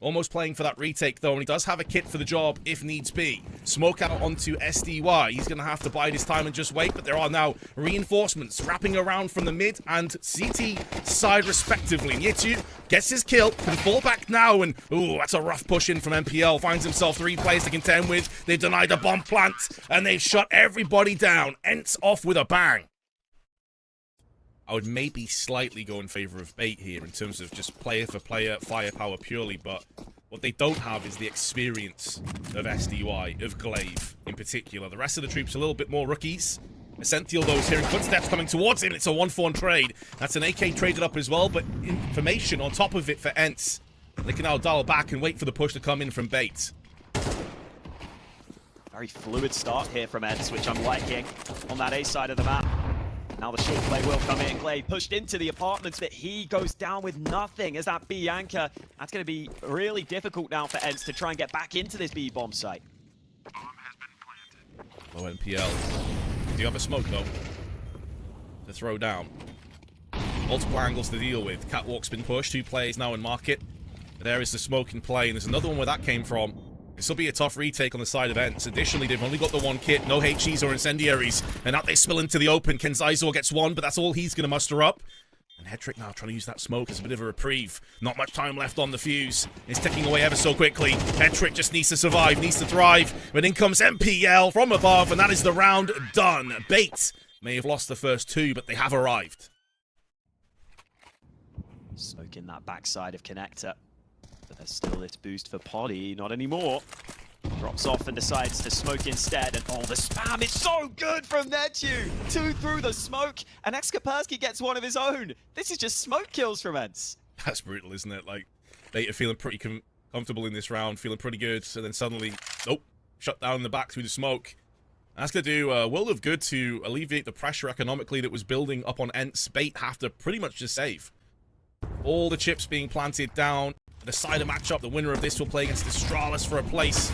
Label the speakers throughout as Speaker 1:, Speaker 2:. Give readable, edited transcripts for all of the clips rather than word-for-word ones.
Speaker 1: Almost playing for that retake, though, and he does have a kit for the job if needs be. Smoke out onto SDY. He's going to have to bide his time and just wait, but there are now reinforcements wrapping around from the mid and CT side, respectively. Nietzsche gets his kill, can fall back now, and, ooh, that's a rough push in from MPL. Finds himself 3 players to contend with. They've denied a bomb plant, and they've shut everybody down. ENCE off with a bang. I would maybe slightly go in favor of Bait here in terms of just player-for-player firepower purely, but what they don't have is the experience of SDY, of Glaive in particular. The rest of the troops are a little bit more rookies. Essential, though, is hearing footsteps coming towards him. It's a 1-4 trade. That's an AK traded up as well, but information on top of it for ENCE. They can now dial back and wait for the push to come in from Bait.
Speaker 2: Very fluid start here from ENCE, which I'm liking on that A side of the map. Now the short play will come in. Glaive pushed into the apartments, but he goes down with nothing as that B anchor. That's going to be really difficult now for ENCE to try and get back into this B bomb site.
Speaker 1: Oh, NPL. Do you have a smoke, though, to throw down? Multiple angles to deal with. Catwalk's been pushed. 2 players now in market. There is the smoke in play, and there's another one where that came from. This will be a tough retake on the side of ENCE. Additionally, they've only got the 1 kit, no HEs or incendiaries, and now they spill into the open. Kenzaizo gets 1, but that's all he's going to muster up. And Hetrick now trying to use that smoke as a bit of a reprieve. Not much time left on the fuse. It's ticking away ever so quickly. Hetrick just needs to survive, needs to thrive. But in comes MPL from above, and that is the round done. Bait may have lost the first 2, but they have arrived.
Speaker 2: Smoke in that backside of Connector. But there's still this boost for Poddy, not anymore. Drops off and decides to smoke instead, and oh, the spam is so good from Netu! 2 through the smoke, and Exkapersky gets 1 of his own. This is just smoke kills from ENCE.
Speaker 1: That's brutal, isn't it? Like, Beta feeling pretty comfortable in this round, feeling pretty good, and then suddenly, nope, shut down in the back through the smoke. That's going to do a world of good to alleviate the pressure economically that was building up on ENCE. Bait have to pretty much just save. All the chips being planted down. The side of matchup, the winner of this will play against the Astralis for a place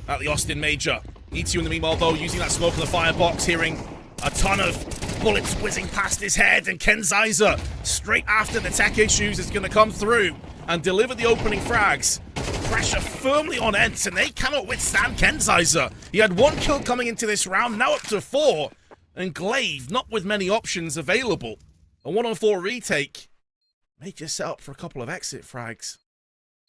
Speaker 1: at the Austin Major. ETU in the meanwhile, though, using that smoke in the firebox, hearing a ton of bullets whizzing past his head, and Kenzaizo, straight after the tech issues, is going to come through and deliver the opening frags. Pressure firmly on ENCE, and they cannot withstand Kenzaizo. He had 1 kill coming into this round, now up to 4, and Glaive, not with many options available. A 1-on-4 retake may just set up for a couple of exit frags.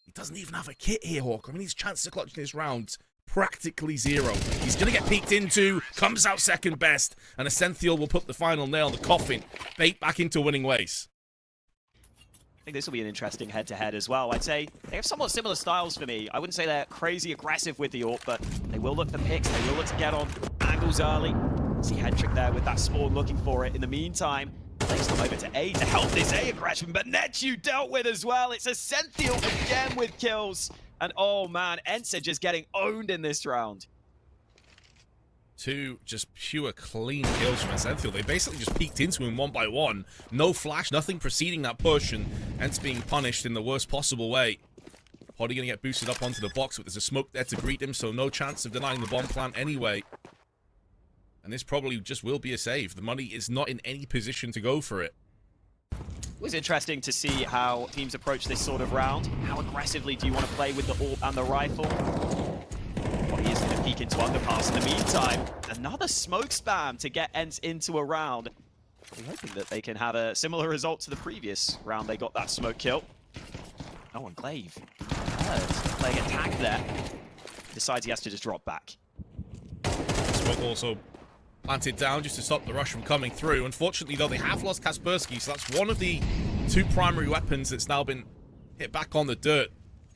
Speaker 1: He doesn't even have a kit here, Hawk. I mean, his chance to clutch in this round, practically 0. He's going to get peeked into, comes out second best, and Essential will put the final nail in the coffin. Bait back into winning ways.
Speaker 2: I think this will be an interesting head-to-head as well. I'd say they have somewhat similar styles for me. I wouldn't say they're crazy aggressive with the AWP, but they will look for picks. They will look to get on angles early. See Hetrick there with that spawn looking for it. In the meantime, plays them over to A to help this A aggression, but Netu dealt with as well. It's Essential again with kills. And oh man, ENCE are just getting owned in this round.
Speaker 1: 2 just pure clean kills from Essential. They basically just peeked into him 1 by 1. No flash, nothing preceding that push, and ENCE being punished in the worst possible way. Poddy gonna get boosted up onto the box, but there's a smoke there to greet him, so no chance of denying the bomb plant anyway. And this probably just will be a save. The money is not in any position to go for it.
Speaker 2: It was interesting to see how teams approach this sort of round. How aggressively do you want to play with the AWP and the rifle? Well, he is going to peek into underpass. In the meantime, another smoke spam to get ENCE into a round. We're hoping that they can have a similar result to the previous round they got that smoke kill. Oh, and Glaive. Playing a tag there. Decides he has to just drop back.
Speaker 1: Smoke also planted down just to stop the rush from coming through. Unfortunately, though, they have lost Kaspersky, so that's one of the 2 primary weapons that's now been hit back on the dirt.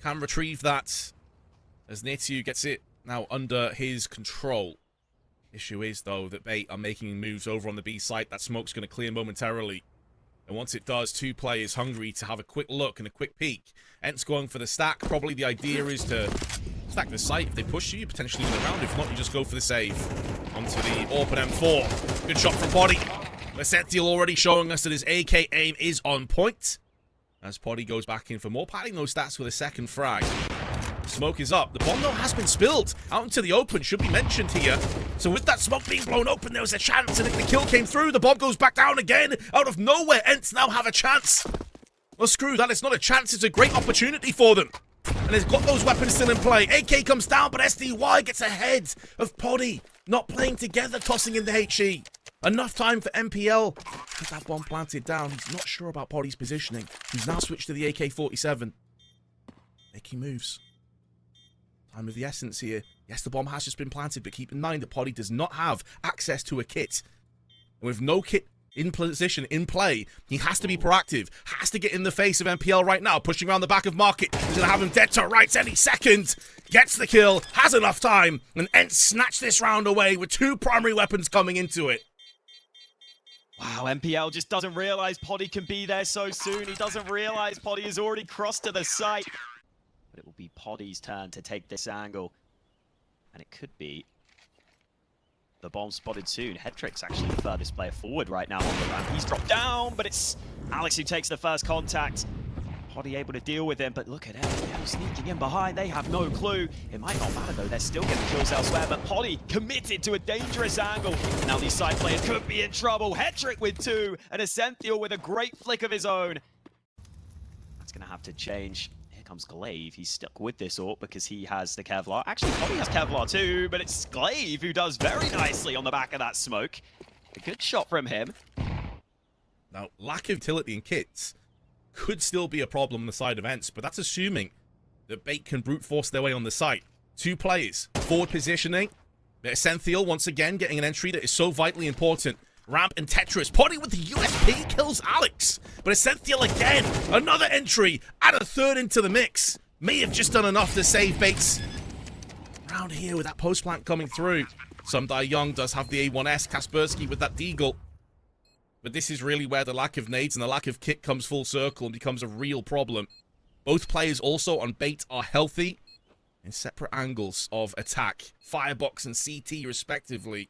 Speaker 1: Can retrieve that as Netu gets it now under his control. Issue is, though, that Bait are making moves over on the B site. That smoke's going to clear momentarily. And once it does, 2 players hungry to have a quick look and a quick peek. ENCE going for the stack. Probably the idea is to stack the site. If they push you, potentially win the round. If not, you just go for the save. Onto the AWP and M4. Good shot from Poddy. Essential already showing us that his AK aim is on point. As Poddy goes back in for more, padding those stats with a second frag. Smoke is up. The bomb, though, has been spilled out into the open, should be mentioned here. So with that smoke being blown open, there was a chance, and if the kill came through, the bomb goes back down again. Out of nowhere, ENCE now have a chance. Well, screw that. It's not a chance. It's a great opportunity for them. And they've got those weapons still in play. AK comes down, but SDY gets ahead of Poddy. Not playing together, tossing in the HE. Enough time for MPL to get that bomb planted down. He's not sure about Poddy's positioning. He's now switched to the AK-47. Making moves. Time of the essence here. Yes, the bomb has just been planted, but keep in mind that Poddy does not have access to a kit. And with no kit in position, in play, he has to be proactive. Has to get in the face of MPL right now, pushing around the back of Market. He's going to have him dead to rights any second. Gets the kill, has enough time, and ENCE snatch this round away with 2 primary weapons coming into it.
Speaker 2: Wow, MPL just doesn't realize Poddy can be there so soon. He doesn't realize Poddy has already crossed to the site. But it will be Poddy's turn to take this angle. And it could be the bomb spotted soon. Hedrick's actually the furthest player forward right now on the ramp. He's dropped down, but it's Alex who takes the first contact. Poddy able to deal with him, but look at MPL sneaking in behind. They have no clue. It might not matter though. They're still getting kills elsewhere, but Poddy committed to a dangerous angle. Now these side players could be in trouble. Hedrick with 2, and Essential with a great flick of his own. That's going to have to change. Here comes Glaive. He's stuck with this AWP because he has the Kevlar. Actually, Poddy has Kevlar too, but it's Glaive who does very nicely on the back of that smoke. A good shot from him.
Speaker 1: Now, lack of utility in kits could still be a problem on the side of ENCE, but that's assuming that Bait can brute force their way on the site. 2 players, forward positioning. Essential once again getting an entry that is so vitally important. Ramp and Tetris. Poddy with the USP kills Alex, but Essential again, another entry, add a 3rd into the mix. May have just done enough to save Bates. Round here with that post plant coming through. Sumdai Young does have the A1S. Kaspersky with that Deagle. But this is really where the lack of nades and the lack of kit comes full circle and becomes a real problem. Both players also on Bait are healthy in separate angles of attack. Firebox and CT respectively.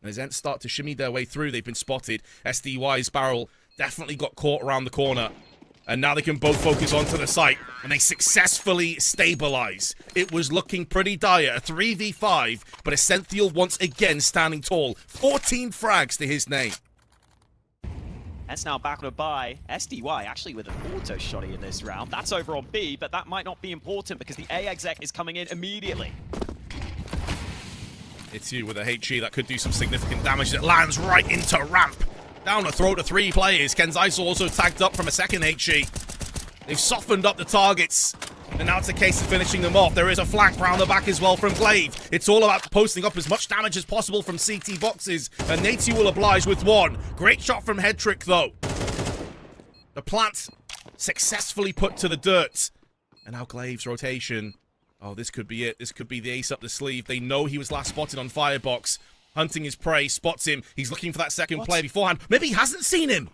Speaker 1: And as ENCE start to shimmy their way through, they've been spotted. SDY's barrel definitely got caught around the corner. And now they can both focus onto the site. And they successfully stabilize. It was looking pretty dire. A 3v5. But Essential once again standing tall. 14 frags to his name.
Speaker 2: That's now back on a buy. SDY actually with an auto shotty in this round. That's over on B, but that might not be important because the A exec is coming in immediately.
Speaker 1: It's you with a HE that could do some significant damage. That lands right into ramp. Down the throat of 3 players. Kenzaiso also tagged up from a second HE. They've softened up the targets. And now it's a case of finishing them off. There is a flank round the back as well from Glaive. It's all about posting up as much damage as possible from CT boxes. And Natsu will oblige with 1. Great shot from Hedrick though. The plant successfully put to the dirt. And now Glaive's rotation. Oh, this could be it. This could be the ace up the sleeve. They know he was last spotted on Firebox. Hunting his prey, spots him. He's looking for that second play beforehand. Maybe he hasn't seen him.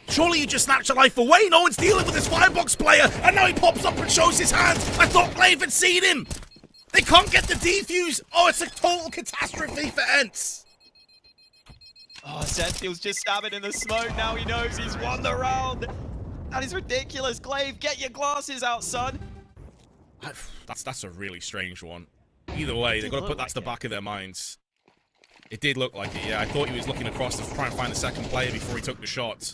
Speaker 1: Surely he just snatched a life away. No one's dealing with this Firebox player. And now he pops up and shows his hand. I thought Glaive had seen him. They can't get the defuse. Oh, it's a total catastrophe for ENCE.
Speaker 2: Oh, Sentinel's just stabbing in the smoke. Now he knows he's won the round. That is ridiculous. Glaive, get your glasses out, son.
Speaker 1: That's a really strange one. Either way, they've got to put that to the back of their minds. It did look like it, yeah. I thought he was looking across to try and find the second player before he took the shot.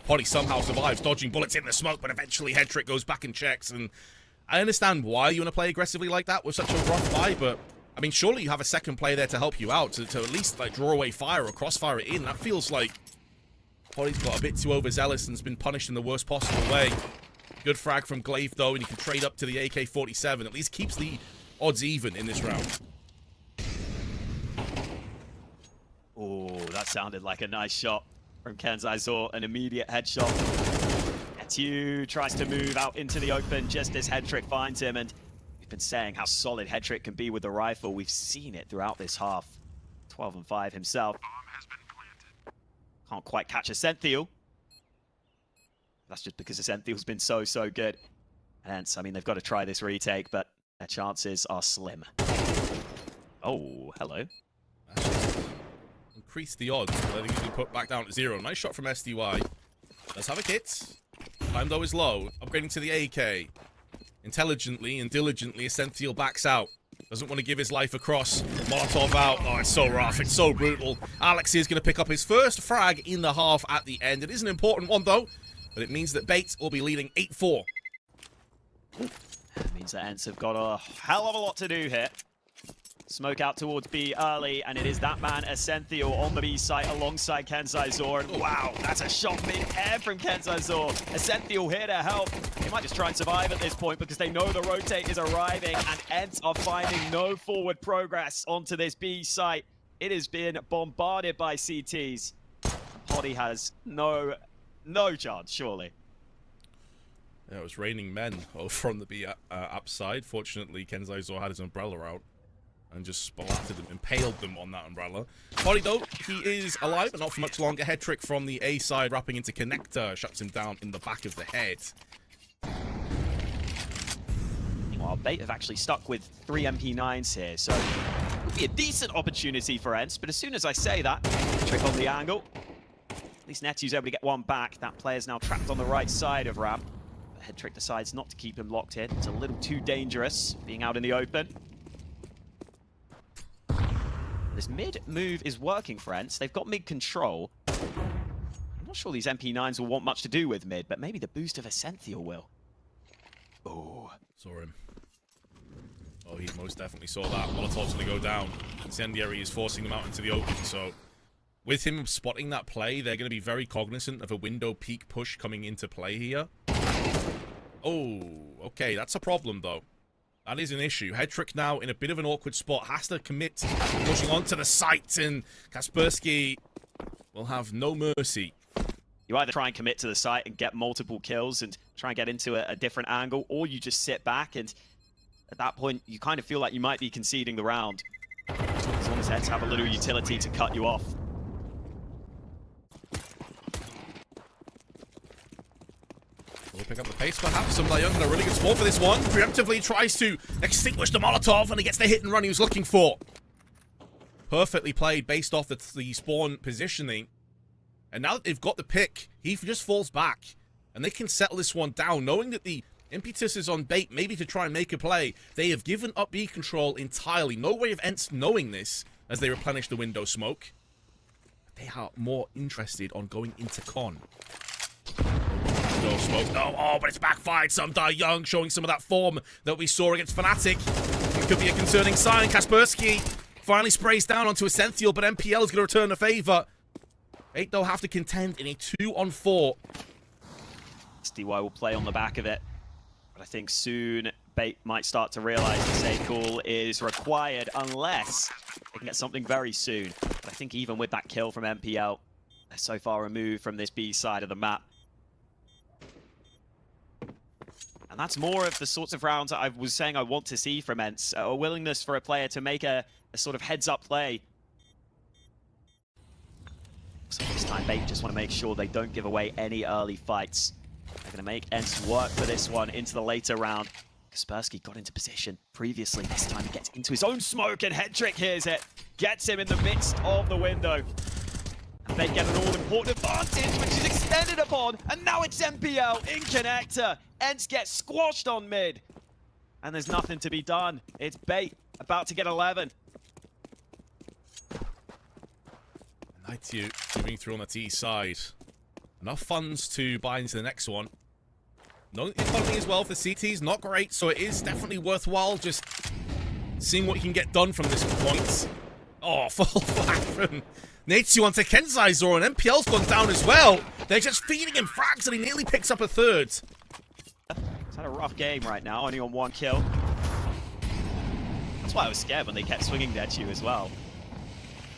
Speaker 1: Poddy somehow survives, dodging bullets in the smoke, but eventually Hedrick goes back and checks. And I understand why you want to play aggressively like that with such a rough buy, but I mean, surely you have a second player there to help you out, to at least like draw away fire or crossfire it in. That feels like Poddy's got a bit too overzealous and has been punished in the worst possible way. Good frag from Glaive though, and he can trade up to the AK-47. At least keeps the odds even in this round.
Speaker 2: Oh, that sounded like a nice shot from Kenzaiso. An immediate headshot. Etu tries to move out into the open just as Hedrick finds him. And we've been saying how solid Hedrick can be with the rifle. We've seen it throughout this half. 12 and 5 himself. Can't quite catch Essential. That's just because Essential's been so good. And I mean, they've got to try this retake, but their chances are slim. Oh, hello.
Speaker 1: Increase the odds, but I think he can put back down to 0. Nice shot from SDY. Does have a kit. Time though is low. Upgrading to the AK. Intelligently and diligently, Essential backs out. Doesn't want to give his life across. Molotov out. Oh, it's so rough. It's so brutal. Alex is going to pick up his first frag in the half at the end. It is an important one though, but it means that Bait will be leading 8-4.
Speaker 2: rounds that ENCE have got a hell of a lot to do here. Smoke out towards B early, and it is that man, Essential, on the B site alongside Kenzai And wow, that's a shot mid-air from Kenzai. Essential here to help. They might just try and survive at this point because they know the rotate is arriving, and ENCE are finding no forward progress onto this B site. It has been bombarded by CTs. Potty has no chance, surely.
Speaker 1: Yeah, it was raining men over on the B app side. Fortunately, Kenzai had his umbrella out and just splattered them, impaled them on that umbrella. Potty, though, he is alive, but not for much longer. Head trick from the A side, wrapping into Connector, shuts him down in the back of the head.
Speaker 2: Well, Bait have actually stuck with 3 MP9s here, so it would be a decent opportunity for ENCE, but as soon as I say that, trick on the angle. At least Netu's able to get one back. That player's now trapped on the right side of Ram. But Head trick decides not to keep him locked in. It's a little too dangerous, being out in the open. This mid move is working for ENCE. They've got mid control. I'm not sure these MP9s will want much to do with mid, but maybe the boost of Essential will. Oh.
Speaker 1: Saw him. Oh, he most definitely saw that. Molotov's going to go down. Incendiary is forcing them out into the open, so with him spotting that play, they're going to be very cognizant of a window peak push coming into play here. Oh, okay, that's a problem, though. That is an issue. Head trick now in a bit of an awkward spot. Has to commit to pushing onto the site, and Kaspersky will have no mercy.
Speaker 2: You either try and commit to the site and get multiple kills and try and get into a different angle, or you just sit back, and at that point, you kind of feel like you might be conceding the round. As long as Heads have a little utility to cut you off.
Speaker 1: We'll pick up the pace, perhaps. Young in a really good spot for this one. Preemptively tries to extinguish the Molotov, and he gets the hit and run he was looking for. Perfectly played based off the spawn positioning. And now that they've got the pick, he just falls back. And they can settle this one down, knowing that the impetus is on Bait, maybe to try and make a play. They have given up B control entirely. No way of ENCE knowing this as they replenish the window smoke. They are more interested on going into con. No smoke. No, oh, but it's backfired. Some Young showing some of that form that we saw against Fnatic. It could be a concerning sign. Kaspersky finally sprays down onto Essential, but MPL is going to return the favor. Bait, they'll have to contend in a 2-on-4.
Speaker 2: SDY will play on the back of it. But I think soon Bait might start to realize the safe call is required unless they can get something very soon. But I think even with that kill from MPL, they're so far removed from this B side of the map. And that's more of the sorts of rounds that I was saying I want to see from ENCE. A willingness for a player to make a sort of heads-up play. So this time, Bait just want to make sure they don't give away any early fights. They're going to make ENCE work for this one into the later round. Kaspersky got into position previously. This time he gets into his own smoke, and Head trick hears it. Gets him in the midst of the window. And they get an all-important advantage, which is extended upon. And now it's MPL in connector. ENCE gets squashed on mid. And there's nothing to be done. It's Bait about to get 11.
Speaker 1: ITU moving through on the T side. Enough funds to buy into the next one. No, the economy as well for CT's not great, so it is definitely worthwhile just seeing what you can get done from this point. Oh, full flag from Natsu onto Kenzai, and MPL's gone down as well. They're just feeding him frags, and he nearly picks up a third.
Speaker 2: He's had a rough game right now, only on 1 kill. That's why I was scared when they kept swinging Natsu as well.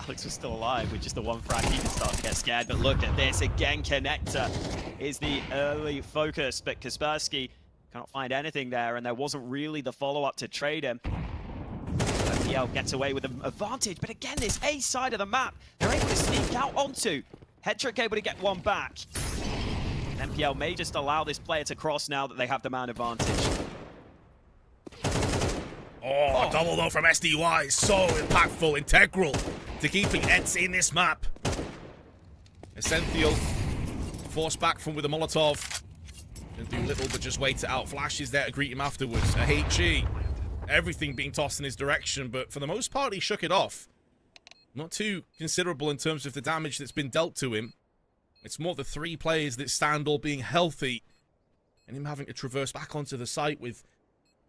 Speaker 2: Alex was still alive with just the 1 frag. He can start to get scared, but look at this again. Connector is the early focus, but Kaspersky cannot find anything there, and there wasn't really the follow-up to trade him. MPL gets away with an advantage, but again, this A side of the map, they're able to sneak out onto. Head trick able to get 1 back. And MPL may just allow this player to cross now that they have the man advantage.
Speaker 1: Oh, double though from SDY. So impactful, integral to keeping ENCE in this map. Essential forced back from with a Molotov. Didn't do little but just wait it out. Flash is there to greet him afterwards. A HE. Everything being tossed in his direction, but for the most part, he shook it off. Not too considerable in terms of the damage that's been dealt to him. It's more the 3 players that stand all being healthy, and him having to traverse back onto the site with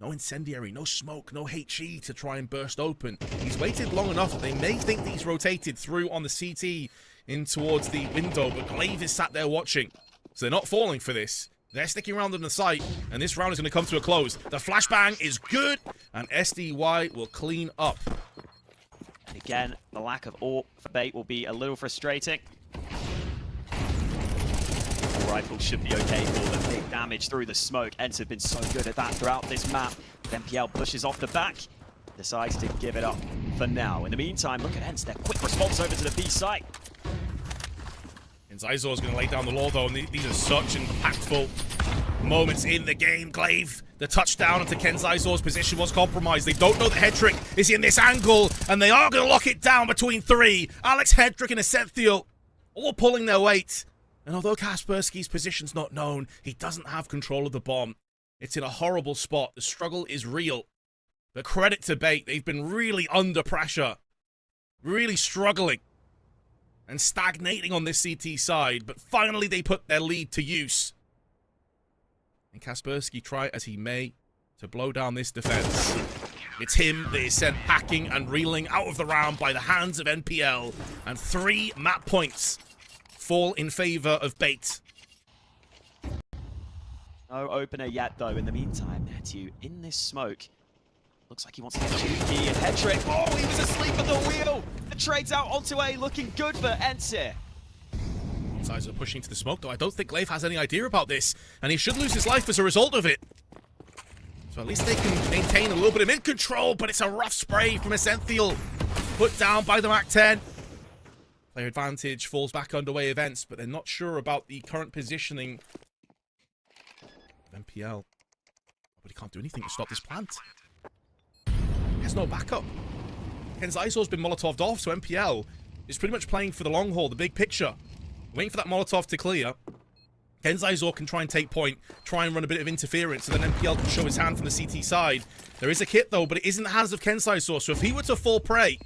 Speaker 1: No incendiary, no smoke, no HE to try and burst open. He's waited long enough that they may think that he's rotated through on the CT in towards the window, but Glaive is sat there watching. So they're not falling for this. They're sticking around in the site, and this round is going to come to a close. The flashbang is good, and SDY will clean up.
Speaker 2: And again, the lack of AWP for Bait will be a little frustrating. The rifle should be okay for them. Big damage through the smoke. ENCE have been so good at that throughout this map. MPL pushes off the back, decides to give it up for now. In the meantime, look at ENCE, their quick response over to the B site.
Speaker 1: And Zizor's going to lay down the law, though, and these are such impactful moments in the game. Glaive, the touchdown into Ken Zizor's position was compromised. They don't know that Hedrick is in this angle, and they are going to lock it down between three. Alex Hedrick and Essential all pulling their weight. And although Kaspersky's position's not known, he doesn't have control of the bomb. It's in a horrible spot. The struggle is real. But credit to Bait, they've been really under pressure. Really struggling. And stagnating on this CT side, but finally they put their lead to use. And Kaspersky, try as he may to blow down this defense. It's him that is sent packing and reeling out of the round by the hands of NPL, and 3 map points fall in favor of Bait.
Speaker 2: No opener yet, though. In the meantime, Matthew in this smoke. Looks like he wants to get cheeky, and Hedrick, oh, he was asleep at the wheel! The trade's out onto A, looking good for ENCE.
Speaker 1: Sides are pushing to the smoke, though I don't think Glaive has any idea about this, and he should lose his life as a result of it. So at least they can maintain a little bit of mid-control, but it's a rough spray from Essential. Put down by the MAC-10. Player advantage falls back underway events, but they're not sure about the current positioning of MPL. But he can't do anything to stop this plant. He has no backup. Ken Zizor's been Molotov'd off, so MPL is pretty much playing for the long haul, the big picture. Waiting for that Molotov to clear. Ken Zizor can try and take point, try and run a bit of interference, so then MPL can show his hand from the CT side. There is a kit, though, but it is in the hands of Ken Zizor, so if he were to fall prey,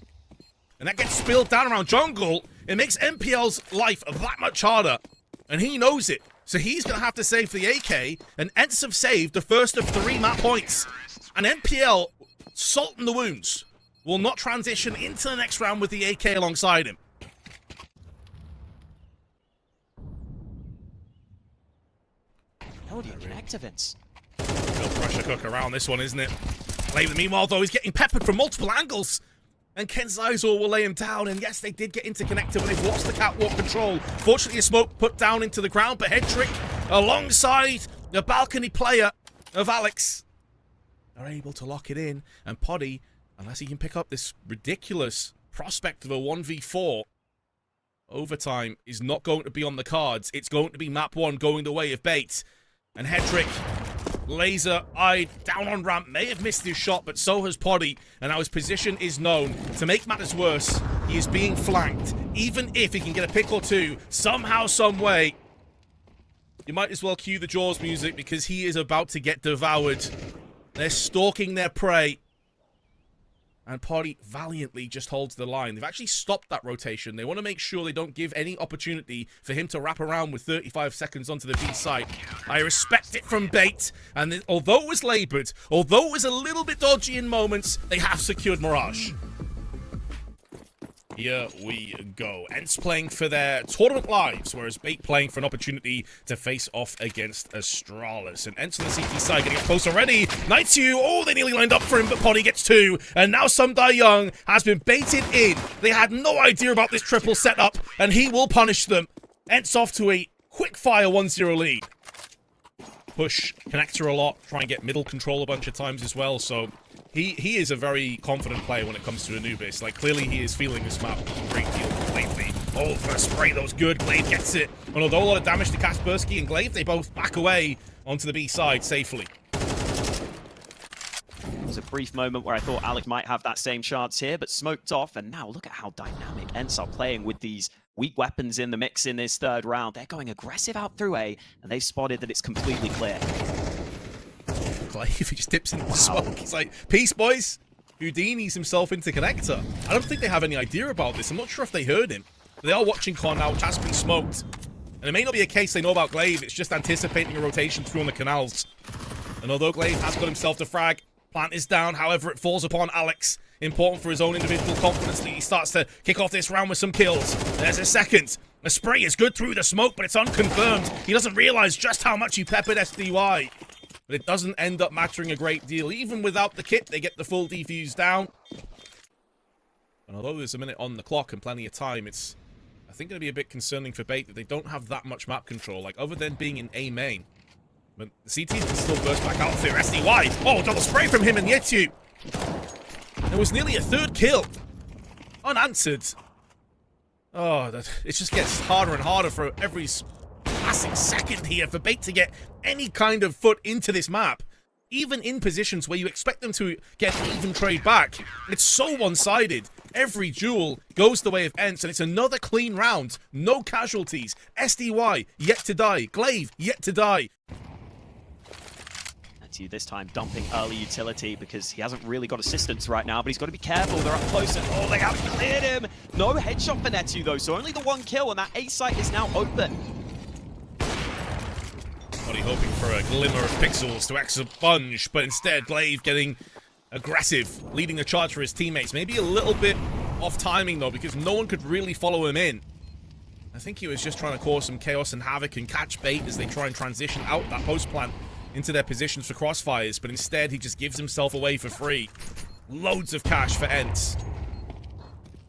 Speaker 1: and that gets spilled down around jungle, it makes MPL's life that much harder. And he knows it. So he's going to have to save the AK, and ENCE have saved the first of 3 map points. And MPL, salt in the wounds, will not transition into the next round with the AK alongside him.
Speaker 2: How do you connect events?
Speaker 1: Real pressure cook around this one, isn't it? Glaive, meanwhile, though, he's getting peppered from multiple angles. And Ken Zizor will lay him down. And yes, they did get interconnected, but they've lost the catwalk control. Fortunately, a smoke put down into the ground, but Hedrick, alongside the balcony player of Alex, are able to lock it in. And Poddy, unless he can pick up this ridiculous prospect of a 1v4, overtime is not going to be on the cards. It's going to be map 1 going the way of Bait. And Hedrick, laser-eyed, down on ramp, may have missed his shot, but so has Poddy, and now his position is known. To make matters worse, he is being flanked. Even if he can get a pick or two, somehow, some way, you might as well cue the Jaws music, because he is about to get devoured. They're stalking their prey. And Poddy valiantly just holds the line. They've actually stopped that rotation. They want to make sure they don't give any opportunity for him to wrap around with 35 seconds onto the B site. I respect it from Bait. And although it was laboured, although it was a little bit dodgy in moments, they have secured Mirage. Here we go. ENCE playing for their tournament lives, whereas Bait playing for an opportunity to face off against Astralis. And ENCE on the CT side getting up close already. Night2, oh, they nearly lined up for him, but Poddy gets 2. And now Sumdai Young has been baited in. They had no idea about this triple setup, and he will punish them. ENCE off to a quick-fire 1-0 lead. Push connector a lot, try and get middle control a bunch of times as well, so he is a very confident player when it comes to Anubis. Like, clearly he is feeling this map a great deal lately. Oh, first spray, that was good. Glaive gets it. And although a lot of damage to Kaspersky and Glaive, they both back away onto the B side safely.
Speaker 2: There was a brief moment where I thought Alec might have that same chance here, but smoked off, and now look at how dynamic ENCE are playing with these weak weapons in the mix in this 3rd round. They're going aggressive out through A, and they've spotted that it's completely clear.
Speaker 1: Glaive, he just dips into the smoke. He's like, peace, boys. Houdini's himself into connector. I don't think they have any idea about this. I'm not sure if they heard him. They are watching Con now, which has been smoked. And it may not be a case they know about Glaive. It's just anticipating a rotation through on the canals. And although Glaive has got himself to frag, plant is down. However, it falls upon Alex. Important for his own individual confidence that he starts to kick off this round with some kills. There's a second. The spray is good through the smoke, but it's unconfirmed. He doesn't realize just how much he peppered SDY. But it doesn't end up mattering a great deal. Even without the kit, they get the full defuse down. And although there's a minute on the clock and plenty of time, it's, I think, going to be a bit concerning for Bait that they don't have that much map control. Like, other than being in A main. But the CTs can still burst back out for SDY. Oh, double spray from him and Yetu. There was nearly a third kill. Unanswered. Oh, it just gets harder and harder for every passing second here for Bait to get any kind of foot into this map. Even in positions where you expect them to get even trade back. It's so one-sided. Every duel goes the way of ENCE, and it's another clean round. No casualties. SDY, yet to die. Glaive, yet to die.
Speaker 2: Netu this time dumping early utility because he hasn't really got assistance right now, but he's got to be careful. They're up close, and oh, they have cleared him. No headshot for Netu, though, so only the one kill, and that A site is now open.
Speaker 1: Hoping for a glimmer of pixels to expunge, but instead Glaive getting aggressive, leading the charge for his teammates. Maybe a little bit off timing though, because no one could really follow him in. I think he was just trying to cause some chaos and havoc and catch Bait as they try and transition out that post plant into their positions for crossfires, but instead he just gives himself away for free. Loads of cash for ENCE.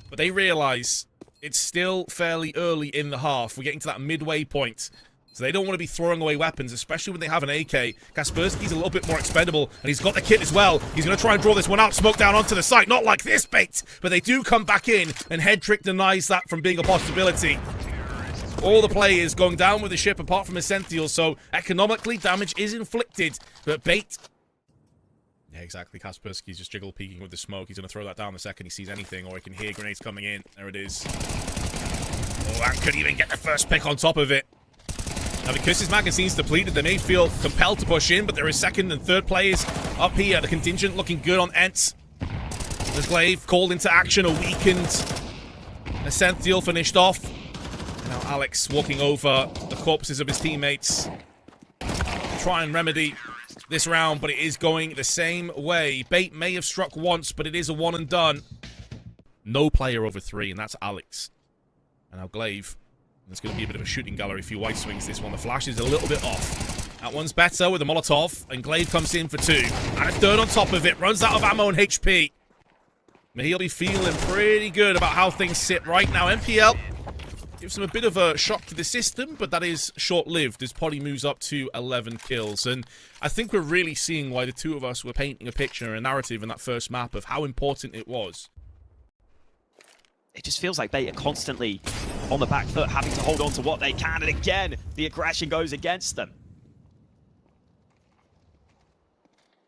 Speaker 1: But they realize it's still fairly early in the half. We're getting to that midway point. So they don't want to be throwing away weapons, especially when they have an AK. Kaspersky's a little bit more expendable, and he's got the kit as well. He's going to try and draw this one out, smoke down onto the site. Not like this, Bait, but they do come back in, and Headtrick denies that from being a possibility. All the players going down with the ship, apart from Essential, so economically, damage is inflicted. But Bait... Yeah, exactly. Kaspersky's just jiggle peeking with the smoke. He's going to throw that down the second he sees anything, or he can hear grenades coming in. There it is. Oh, and could even get the first pick on top of it. Now, because his magazine's depleted, they may feel compelled to push in, but there is second and third players up here. The contingent looking good on ENCE. The Glaive called into action, a weakened Essential finished off. Now Alex walking over the corpses of his teammates. Try and remedy this round, but it is going the same way. Bait may have struck once, but it is a one and done. No player over 3, and that's Alex. And now Glaive. There's going to be a bit of a shooting gallery for you white swings this one. The flash is a little bit off. That one's better with a Molotov, and Glaive comes in for 2. And a third on top of it, runs out of ammo and HP. But he'll be feeling pretty good about how things sit right now. MPL gives him a bit of a shock to the system, but that is short-lived as Poddy moves up to 11 kills. And I think we're really seeing why the two of us were painting a picture, a narrative in that first map of how important it was.
Speaker 2: It just feels like Bait are constantly on the back foot, having to hold on to what they can, and again, the aggression goes against them.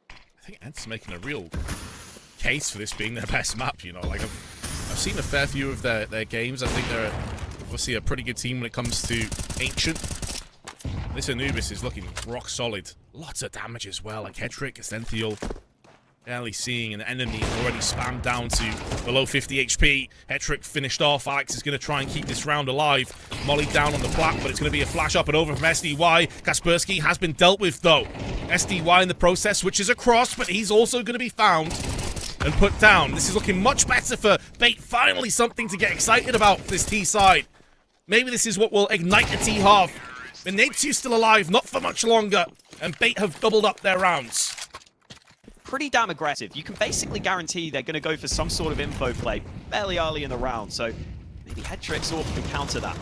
Speaker 1: I think ENCE making a real case for this being their best map, you know. Like, I've seen a fair few of their games. I think they're obviously a pretty good team when it comes to Ancient. This Anubis is looking rock solid. Lots of damage as well, like Headtrick, Essential. Barely seeing an enemy already spammed down to below 50 HP. Headtrick finished off. Alex is going to try and keep this round alive. Molly down on the plat, but it's going to be a flash up and over from SDY. Kaspersky has been dealt with, though. SDY in the process switches across, but he's also going to be found and put down. This is looking much better for Bait. Finally something to get excited about this T side. Maybe this is what will ignite the T half. But Netu's still alive, not for much longer, and Bait have doubled up their rounds.
Speaker 2: Pretty damn aggressive. You can basically guarantee they're going to go for some sort of info play fairly early in the round, so maybe Headtrick's or can counter that.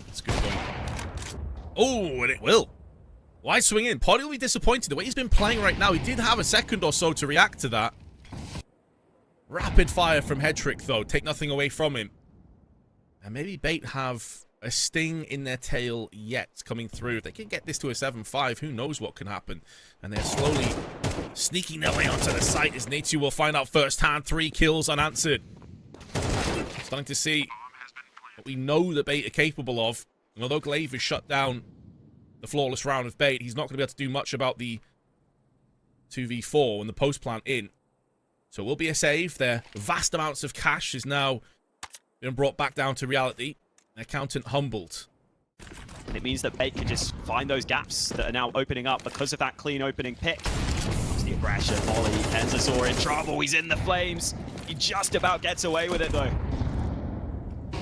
Speaker 1: That's a good point. Oh, and it will. Why swing in? Poddy will be disappointed. The way he's been playing right now, he did have a second or so to react to that. Rapid fire from Headtrick, though. Take nothing away from him. And maybe Bait have a sting in their tail yet coming through. If they can get this to a 7-5, who knows what can happen. And they're slowly sneaking their way onto the site as Netu will find out firsthand. 3 kills unanswered. Starting to see what we know that Bait are capable of. And although Glaive has shut down the flawless round of Bait, he's not going to be able to do much about the 2v4 and the post plant in. So it will be a save. Their vast amounts of cash is now been brought back down to reality. Accountant humbled.
Speaker 2: And it means that Bait can just find those gaps that are now opening up because of that clean opening pick. The aggression, Ollie, ENCE in trouble, he's in the flames. He just about gets away with it though.
Speaker 1: I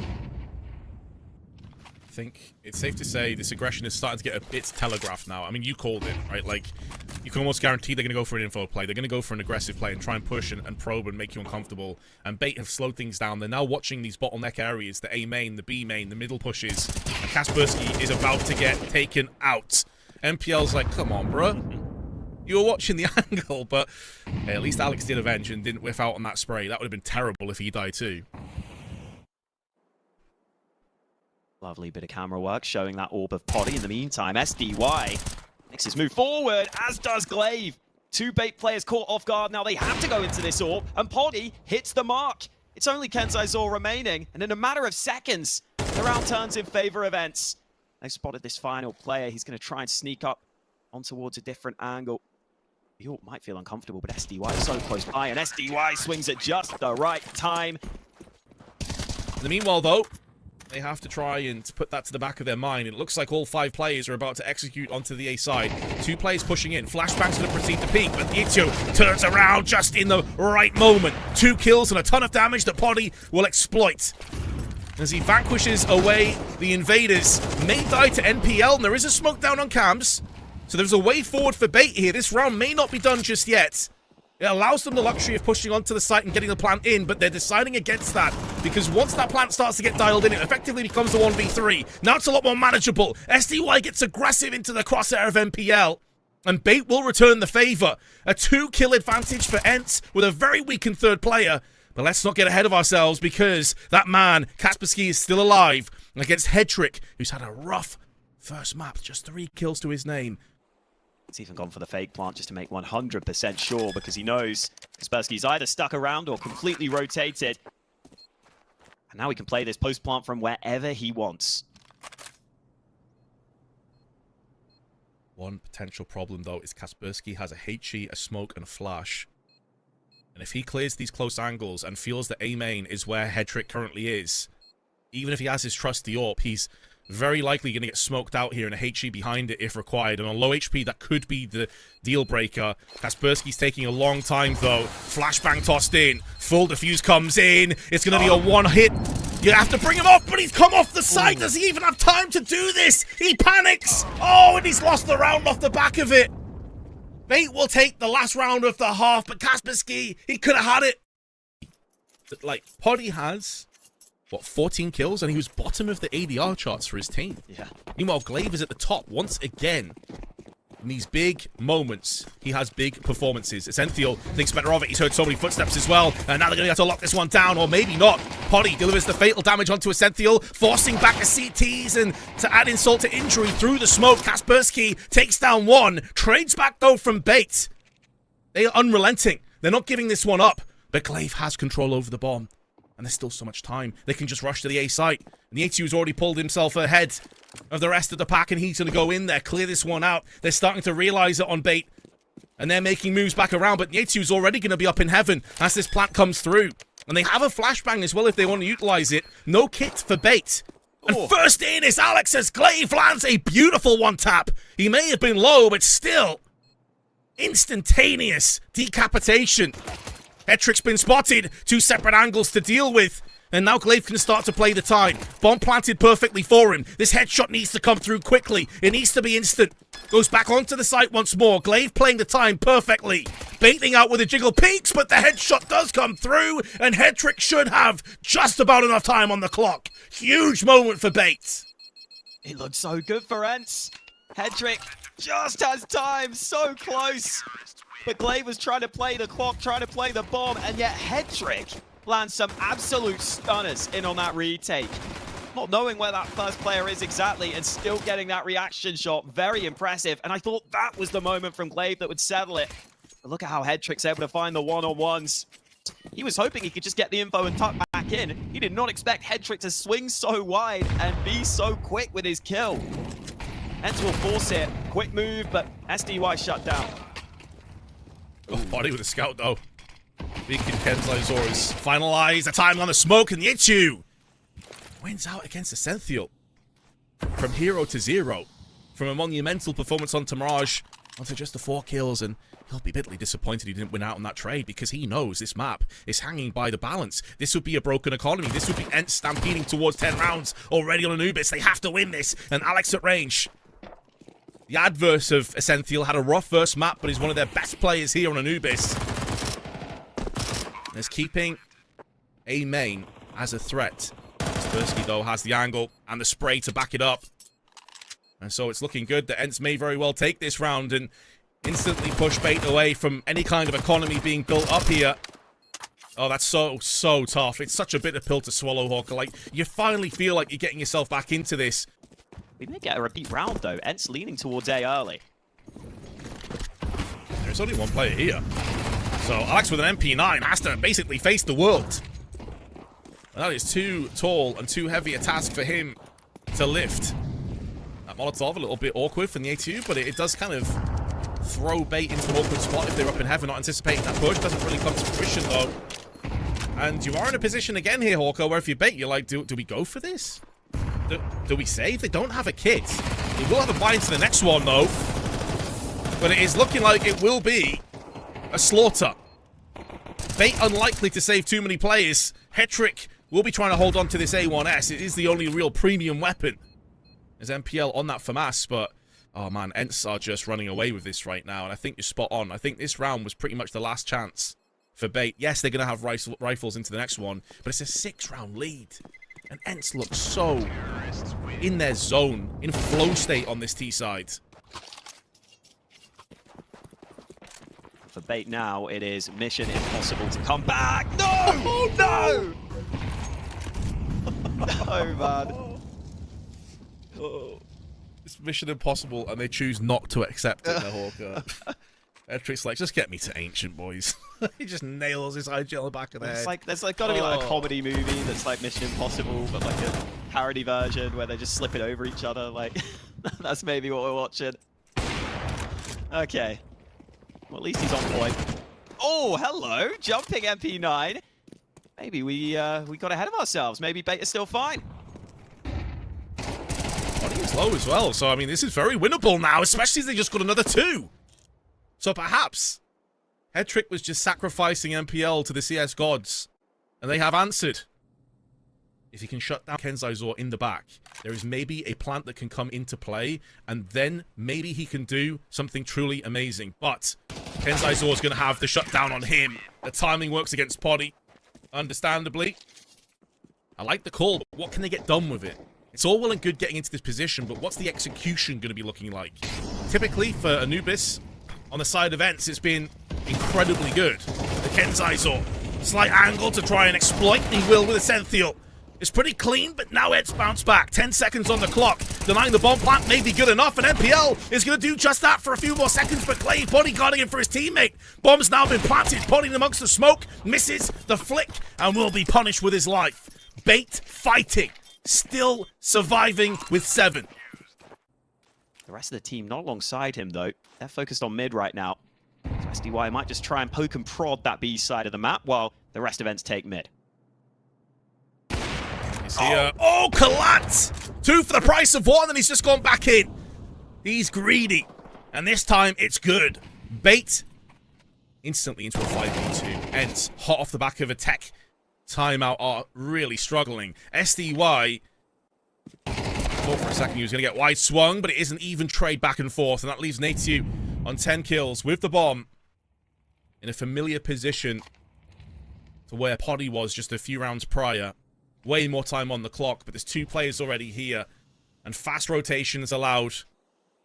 Speaker 1: think it's safe to say this aggression is starting to get a bit telegraphed now. I mean, you called it, right? Like, you can almost guarantee they're going to go for an info play. They're going to go for an aggressive play and try and push and probe and make you uncomfortable. And Bait have slowed things down. They're now watching these bottleneck areas, the A main, the B main, the middle pushes. And Kaspersky is about to get taken out. MPL's like, come on, bro. You were watching the angle, but hey, at least Alex did avenge and didn't whiff out on that spray. That would have been terrible if he died too.
Speaker 2: Lovely bit of camera work showing that orb of Poddy. In the meantime, SDY makes his move forward, as does Glaive. Two Bait players caught off guard. Now they have to go into this orb, and Poddy hits the mark. It's only Kenzai remaining, and in a matter of seconds, the round turns in favor of ENCE. They've spotted this final player. He's going to try and sneak up on towards a different angle. York might feel uncomfortable, but SDY is so close by, and SDY swings at just the right time.
Speaker 1: In the meanwhile, though, they have to try and put that to the back of their mind. It looks like all 5 players are about to execute onto the A side. 2 players pushing in. Flashbang's going to proceed to peek, but Nietzsche turns around just in the right moment. 2 kills and a ton of damage that Poddy will exploit. As he vanquishes away the invaders. May die to NPL, and there is a smoke down on cams. So there's a way forward for Bait here. This round may not be done just yet. It allows them the luxury of pushing onto the site and getting the plant in, but they're deciding against that because once that plant starts to get dialed in, it effectively becomes a 1v3. Now it's a lot more manageable. SDY gets aggressive into the crosshair of MPL, and Bait will return the favor. A 2-kill advantage for ENCE with a very weakened third player. But let's not get ahead of ourselves because that man, Kaspersky, is still alive against Hedrick, who's had a rough first map. Just 3 kills to his name.
Speaker 2: He's even gone for the fake plant just to make 100% sure because he knows Kaspersky's either stuck around or completely rotated. And now he can play this post plant from wherever he wants.
Speaker 1: One potential problem, though, is Kaspersky has a HE, a smoke, and a flash. And if he clears these close angles and feels that A main is where Hedrick currently is, even if he has his trusty AWP, he's very likely going to get smoked out here and a HE behind it if required. And on low HP, that could be the deal breaker. Kaspersky's taking a long time, though. Flashbang tossed in. Full defuse comes in. It's going to be a 1-hit. You have to bring him off, but he's come off the side. Does he even have time to do this? He panics. Oh, and he's lost the round off the back of it. Bait will take the last round of the half, but Kaspersky, he could have had it. Like, Poddy has, what, 14 kills? And he was bottom of the ADR charts for his team.
Speaker 2: Yeah.
Speaker 1: Meanwhile, Glaive is at the top once again. In these big moments, he has big performances. Essential thinks better of it. He's heard so many footsteps as well. And now they're going to have to lock this one down, or maybe not. Poddy delivers the fatal damage onto Essential, forcing back the CTs, and to add insult to injury through the smoke, Kaspersky takes down one. Trades back, though, from Bait. They are unrelenting. They're not giving this one up. But Glaive has control over the bomb. And there's still so much time. They can just rush to the A site. And the HU's already pulled himself ahead of the rest of the pack, and he's going to go in there, clear this one out. They're starting to realize it on Bait. And they're making moves back around, but Nietzsche's already going to be up in heaven as this plant comes through. And they have a flashbang as well if they want to utilize it. No kit for Bait. And first in is Alex as Glaive lands a beautiful one-tap. He may have been low, but still, instantaneous decapitation. Hedrick's been spotted. 2 separate angles to deal with. And now Glaive can start to play the time. Bomb planted perfectly for him. This headshot needs to come through quickly. It needs to be instant. Goes back onto the site once more. Glaive playing the time perfectly. Baiting out with a jiggle peaks, but the headshot does come through. And Hedrick should have just about enough time on the clock. Huge moment for Bait.
Speaker 2: It looks so good for ENCE. Hedrick just has time. So close. But Glaive was trying to play the clock, trying to play the bomb, and yet Hedrick lands some absolute stunners in on that retake. Not knowing where that first player is exactly and still getting that reaction shot. Very impressive. And I thought that was the moment from Glaive that would settle it. But look at how Hedrick's able to find the one-on-ones. He was hoping he could just get the info and tuck back in. He did not expect Hedrick to swing so wide and be so quick with his kill. ENCE will force it. Quick move, but SDY shut down.
Speaker 1: Oh, Poddy with a scout, though. Beacon Kenzai is finalized. The time on the smoke, and Yichu wins out against Essential. from hero to zero, from a monumental performance on Mirage onto just the 4 kills, and he'll be bitterly disappointed he didn't win out on that trade because he knows this map is hanging by the balance. This would be a broken economy. This would be ENCE stampeding towards 10 rounds already on Anubis. They have to win this, and Alex at range. The adverse of Essential had a rough first map, but he's one of their best players here on Anubis. Is keeping A main as a threat. Kaspersky, though, has the angle and the spray to back it up. And so it's looking good that ENCE may very well take this round and instantly push Bait away from any kind of economy being built up here. Oh, that's so tough. It's such a bitter pill to swallow, Hawker. Like, you finally feel like you're getting yourself back into this.
Speaker 2: We may get a repeat round, though. ENCE leaning towards A early.
Speaker 1: There's only one player here. So Alex with an MP9 has to basically face the world. That is too tall and too heavy a task for him to lift. That Molotov a little bit awkward from the A2, but it does kind of throw Bait into an awkward spot if they're up in heaven, not anticipating that push. Doesn't really come to fruition, though. And you are in a position again here, Hawker, where if you Bait, you're like, do we go for this? Do we save? They don't have a kit. They will have a buy into the next one, though. But it is looking like it will be a slaughter. Bait unlikely to save too many players. Hetrick will be trying to hold on to this A1S. It is the only real premium weapon. There's MPL on that FAMAS, but oh man, ENCE are just running away with this right now, and I think you're spot on. I think this round was pretty much the last chance for Bait. Yes, they're going to have rifles into the next one, but it's a 6-round lead. And ENCE looks so in their zone, in flow state on this T side.
Speaker 2: For Bait now, it is mission impossible to come back. No! Oh, no! Oh, man.
Speaker 1: Oh. It's mission impossible, and they choose not to accept it, the Hawker. Hetrick's like, just get me to Ancient, boys. He just nails his IG on the back of the head.
Speaker 2: There's got to be like a comedy movie that's like Mission Impossible, but like a parody version where they just slip it over each other. Like, that's maybe what we're watching. Okay. Well, at least he's on point. Oh, hello! Jumping MP9. Maybe we got ahead of ourselves. Maybe Bait is still fine.
Speaker 1: It's low as well, so I mean, this is very winnable now, especially as they just got another 2. So perhaps Hetrick was just sacrificing MPL to the CS gods, and they have answered. If he can shut down Kenzai in the back, there is maybe a plant that can come into play, and then maybe he can do something truly amazing. But Kenzai is going to have the shutdown on him. The timing works against Poddy, understandably. I like the call, but what can they get done with it? It's all well and good getting into this position, but what's the execution going to be looking like? Typically, for Anubis, on the side of ENCE, it's been incredibly good. The Kenzai slight angle to try and exploit. He will with Essential. It's pretty clean, but now ENCE bounce back. 10 seconds on the clock. Denying the bomb plant may be good enough, and MPL is going to do just that for a few more seconds, but Clay bodyguarding him for his teammate. Bomb's now been planted, Poddy amongst the smoke, misses the flick, and will be punished with his life. Bait fighting. Still surviving with 7.
Speaker 2: The rest of the team not alongside him, though. They're focused on mid right now. So SDY might just try and poke and prod that B side of the map while the rest of ENCE take mid.
Speaker 1: He's here. Oh, Collat! 2 for the price of 1, and he's just gone back in. He's greedy. And this time, it's good. Bait instantly into a 5v2. ENCE, hot off the back of a tech timeout, are really struggling. SDY thought for a second he was going to get wide swung, but it is an even trade back and forth, and that leaves Natu on 10 kills with the bomb in a familiar position to where Poddy was just a few rounds prior. Way more time on the clock, but there's 2 players already here, and fast rotation is allowed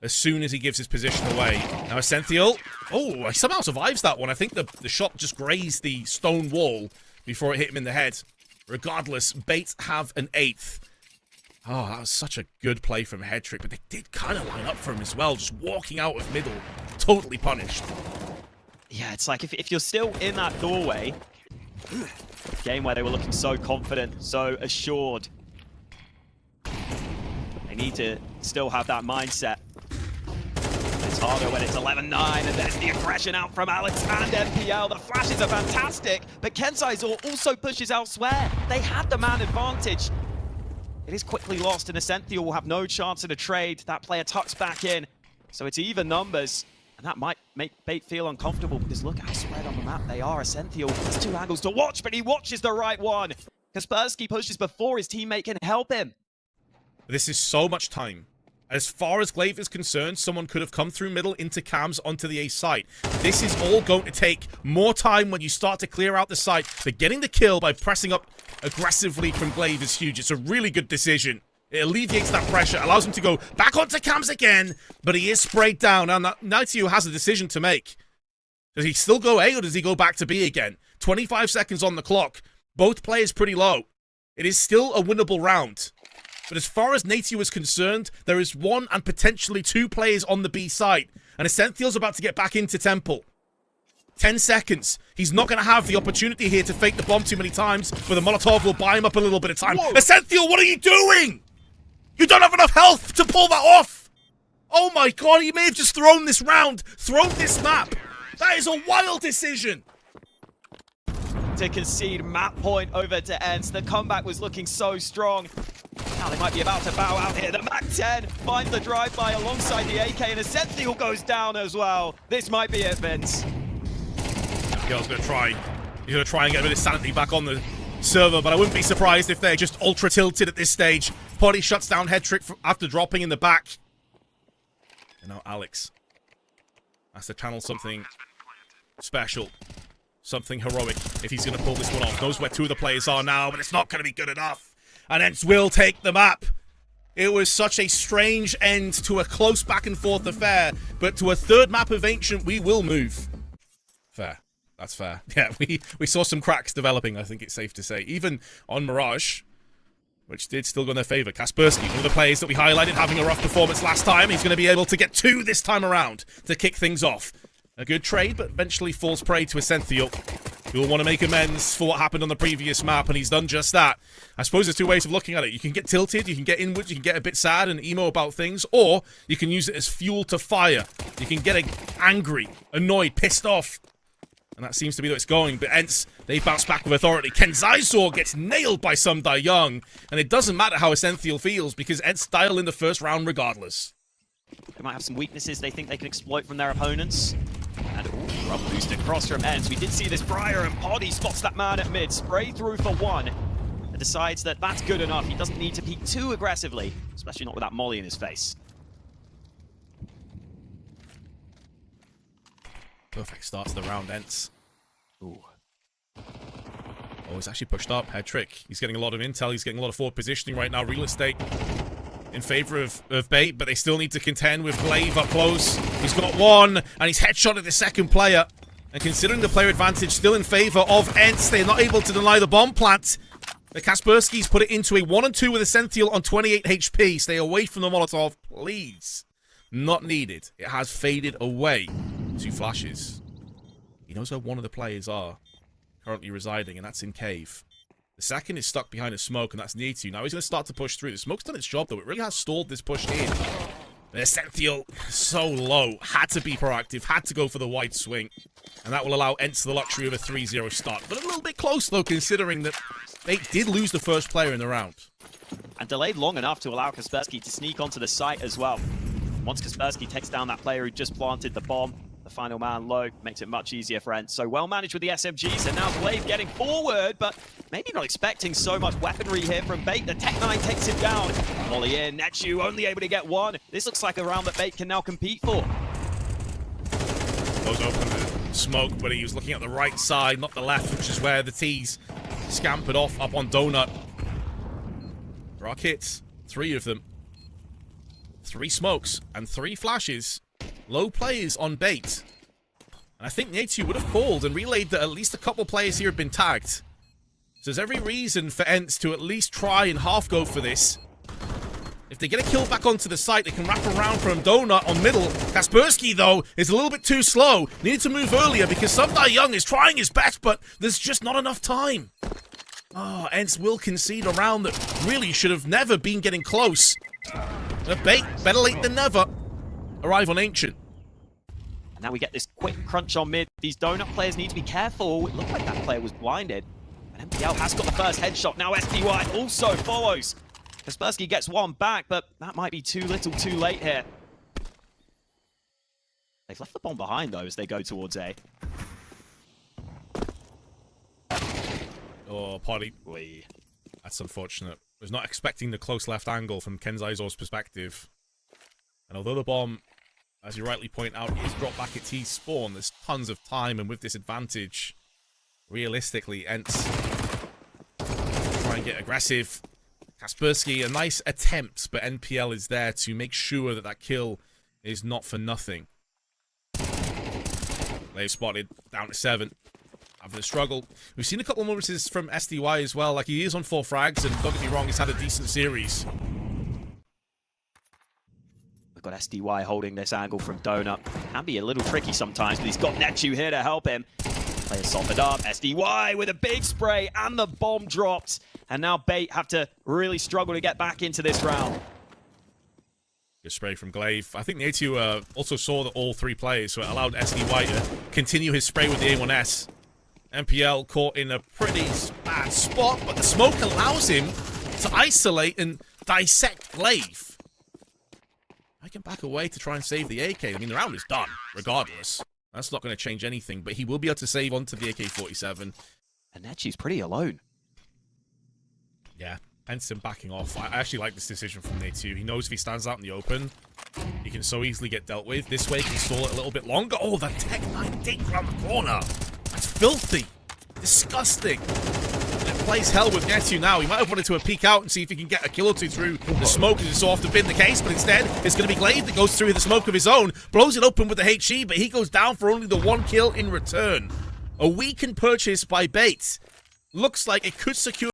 Speaker 1: as soon as he gives his position away. Now Essential, oh, he somehow survives that one. I think the shot just grazed the stone wall before it hit him in the head. Regardless, Bait have an 8th. Oh, that was such a good play from Hetrick, but they did kind of line up for him as well, just walking out of middle, totally punished.
Speaker 2: Yeah, it's like if you're still in that doorway, game where they were looking so confident, so assured, they need to still have that mindset. It's harder when it's 11-9, and there's the aggression out from Alex and MPL. The flashes are fantastic, but Kenzai also pushes elsewhere. They had the man advantage. It is quickly lost, and Essential will have no chance at a trade. That player tucks back in, so it's even numbers. And that might make Bait feel uncomfortable, because look how spread on the map they are. Essential has 2 angles to watch, but he watches the right one. Kaspersky pushes before his teammate can help him.
Speaker 1: This is so much time. As far as Glaive is concerned, someone could have come through middle into cams onto the A site. This is all going to take more time when you start to clear out the site. But getting the kill by pressing up aggressively from Glaive is huge. It's a really good decision. It alleviates that pressure, allows him to go back onto cams again, but he is sprayed down. Now, Naitio has a decision to make. Does he still go A or does he go back to B again? 25 seconds on the clock. Both players pretty low. It is still a winnable round. But as far as Naitio is concerned, there is 1 and potentially 2 players on the B site. And Essential's about to get back into Temple. 10 seconds. He's not going to have the opportunity here to fake the bomb too many times, but the Molotov will buy him up a little bit of time. Whoa. Essential, what are you doing? You don't have enough health to pull that off. Oh my god, he may have just thrown this round, thrown this map. That is a wild decision.
Speaker 2: To concede map point over to ENCE. The comeback was looking so strong. Now they might be about to bow out here. The MAC-10 finds the drive-by alongside the AK, and Essential goes down as well. This might be it, Vince.
Speaker 1: Girl's gonna try. He's gonna try and get a bit of sanity back on the server, but I wouldn't be surprised if they're just ultra tilted at this stage. Potty shuts down head trick after dropping in the back. And now Alex has to channel something special. Something heroic if he's going to pull this one off. Knows where 2 of the players are now, but it's not going to be good enough. And ENCE will take the map. It was such a strange end to a close back and forth affair, but to a 3rd map of Ancient, we will move. Fair. That's fair. Yeah, we saw some cracks developing, I think it's safe to say. Even on Mirage, which did still go in their favor. Kaspersky, one of the players that we highlighted, having a rough performance last time. He's going to be able to get 2 this time around to kick things off. A good trade, but eventually falls prey to Essential, who will want to make amends for what happened on the previous map, and he's done just that. I suppose there's 2 ways of looking at it. You can get tilted, you can get inwards, you can get a bit sad and emo about things, or you can use it as fuel to fire. You can get angry, annoyed, pissed off. And that seems to be where it's going. But ENCE, they bounce back with authority. Kenzaiso gets nailed by Sumdai Young. And it doesn't matter how Essential feels, because ENCE style in the first round regardless.
Speaker 2: They might have some weaknesses they think they can exploit from their opponents. And drop boost across from ENCE. We did see this Briar, and Poddy spots that man at mid. Spray through for 1. And decides that that's good enough. He doesn't need to peek too aggressively, especially not with that molly in his face.
Speaker 1: Perfect start to the round, ENCE. Ooh. Oh, he's actually pushed up. Head trick. He's getting a lot of intel. He's getting a lot of forward positioning right now. Real estate in favor of Bait, but they still need to contend with Glaive up close. He's got 1, and he's headshotted the 2nd player. And considering the player advantage still in favor of ENCE, they're not able to deny the bomb plant. The Kasperskys put it into a 1 and 2 with Essential on 28 HP. Stay away from the Molotov, please. Not needed. It has faded away. 2 flashes. He knows where 1 of the players are currently residing, and that's in cave. The 2nd is stuck behind a smoke, and that's Naitio. Now he's going to start to push through. The smoke's done its job, though. It really has stalled this push in. Essential, so low. Had to be proactive. Had to go for the wide swing. And that will allow ENCE the luxury of a 3-0 start. But a little bit close, though, considering that they did lose the first player in the round.
Speaker 2: And delayed long enough to allow Kaspersky to sneak onto the site as well. Once Kaspersky takes down that player who just planted the bomb, the final man low makes it much easier for ENCE. So well managed with the SMGs, and now Glaive getting forward, but maybe not expecting so much weaponry here from Bait. The Tech 9 takes him down. Molly in, Netchu only able to get 1. This looks like a round that Bait can now compete for.
Speaker 1: Goes open the smoke, but he was looking at the right side, not the left, which is where the T's scampered off up on Donut. There are hits, 3 of them. 3 smokes and 3 flashes. Low players on Bait. And I think Naitio would have called and relayed that at least a couple players here have been tagged. So there's every reason for ENCE to at least try and half go for this. If they get a kill back onto the site, they can wrap around from Donut on middle. Kaspersky, though, is a little bit too slow. Needed to move earlier because Sumdai Young is trying his best, but there's just not enough time. Oh, ENCE will concede a round that really should have never been getting close. But Bait, better late than never, arrive on Ancient.
Speaker 2: And now we get this quick crunch on mid. These Donut players need to be careful. It looked like that player was blinded. And MPL has got the first headshot. Now SDY also follows. Kaspersky gets one back, but that might be too little too late here. They've left the bomb behind, though, as they go towards A.
Speaker 1: Oh, Potty. That's unfortunate. I was not expecting the close left angle from Kenzaizo's perspective. And although the bomb, as you rightly point out, is dropped back at T's spawn, there's tons of time, and with this advantage, realistically, ENCE try and get aggressive. Kaspersky, a nice attempt, but NPL is there to make sure that that kill is not for nothing. They've spotted, down to 7. After the struggle. We've seen a couple of moments from SDY as well. Like, he is on 4 frags, and don't get me wrong, he's had a decent series.
Speaker 2: We've got SDY holding this angle from Donut. Can be a little tricky sometimes, but he's got Nechu here to help him. Players softened up. SDY with a big spray, and the bomb dropped. And now Bait have to really struggle to get back into this round.
Speaker 1: Good spray from Glaive. I think the A2 also saw that all 3 players, so it allowed SDY to continue his spray with the A1S. MPL caught in a pretty bad spot, but the smoke allows him to isolate and dissect Glaive. I can back away to try and save the AK. I mean, the round is done, regardless. That's not going to change anything, but he will be able to save onto the AK-47.
Speaker 2: And Nechu's pretty alone.
Speaker 1: Yeah, hence him backing off. I actually like this decision from A2. He knows if he stands out in the open, he can so easily get dealt with. This way, he can stall it a little bit longer. Oh, the Tech 9 dink around the corner. That's filthy. Disgusting. And it plays hell with Nechu now. He might have wanted to peek out and see if he can get a kill or two through the smoke, as it's so often been the case, but instead, it's going to be Glaive that goes through the smoke of his own, blows it open with the HE, but he goes down for only the 1 kill in return. A weakened purchase by Bait. Looks like it could secure